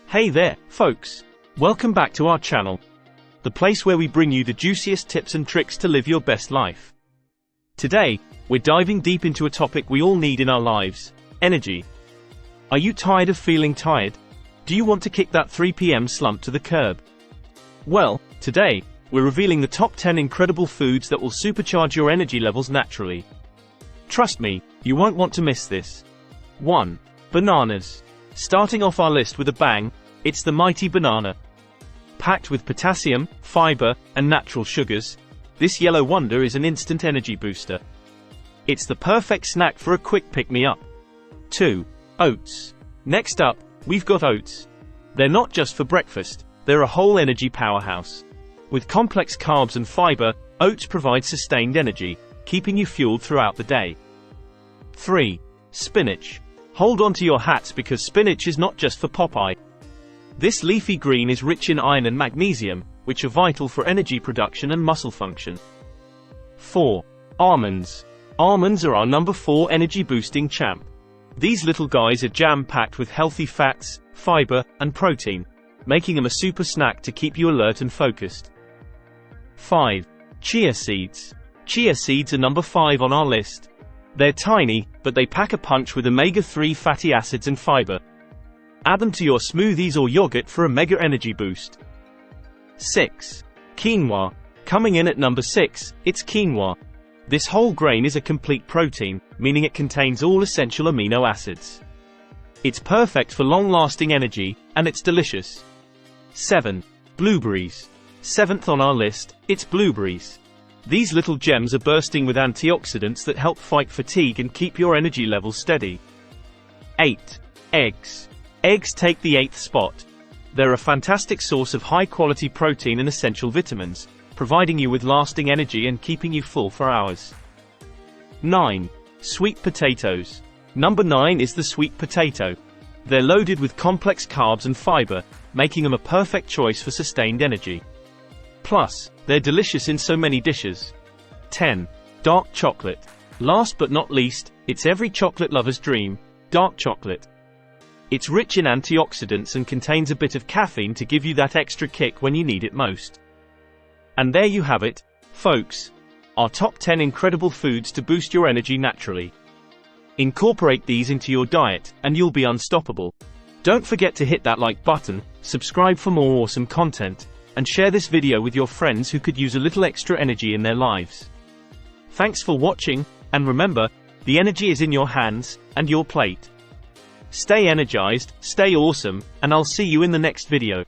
Hey there, folks. Welcome back to our channel, the place where we bring you the juiciest tips and tricks to live your best life. Today, we're diving deep into a topic we all need in our lives: energy. Are you tired of feeling tired? Do you want to kick that 3 p.m. slump to the curb? Well, today, we're revealing the top 10 incredible foods that will supercharge your energy levels naturally. Trust me, you won't want to miss this. 1. Bananas. Starting off our list with a bang, it's the mighty banana. Packed with potassium, fiber, and natural sugars, this yellow wonder is an instant energy booster. It's the perfect snack for a quick pick-me-up. 2. Oats. Next up, we've got oats. They're not just for breakfast, they're a whole energy powerhouse. With complex carbs and fiber, oats provide sustained energy, keeping you fueled throughout the day. 3. Spinach. Hold on to your hats because spinach is not just for Popeye. This leafy green is rich in iron and magnesium, which are vital for energy production and muscle function. 4. Almonds. Almonds are our number 4 energy-boosting champ. These little guys are jam-packed with healthy fats, fiber, and protein, making them a super snack to keep you alert and focused. 5. Chia seeds. Chia seeds are number 5 on our list. They're tiny, but they pack a punch with omega-3 fatty acids and fiber. Add them to your smoothies or yogurt for a mega energy boost. 6. Quinoa. Coming in at number 6, it's quinoa. This whole grain is a complete protein, meaning it contains all essential amino acids. It's perfect for long-lasting energy, and it's delicious. 7. Blueberries. 7th on our list, it's blueberries. These little gems are bursting with antioxidants that help fight fatigue and keep your energy levels steady. 8. Eggs. Eggs take the 8th spot. They're a fantastic source of high-quality protein and essential vitamins, providing you with lasting energy and keeping you full for hours. 9. Sweet potatoes. Number 9 is the sweet potato. They're loaded with complex carbs and fiber, making them a perfect choice for sustained energy. Plus, they're delicious in so many dishes. 10. Dark chocolate. Last but not least, it's every chocolate lover's dream: dark chocolate. It's rich in antioxidants and contains a bit of caffeine to give you that extra kick when you need it most. And there you have it, folks. Our top 10 incredible foods to boost your energy naturally. Incorporate these into your diet, and you'll be unstoppable. Don't forget to hit that like button, subscribe for more awesome content, and share this video with your friends who could use a little extra energy in their lives. Thanks for watching, and remember, the energy is in your hands, and your plate. Stay energized, stay awesome, and I'll see you in the next video.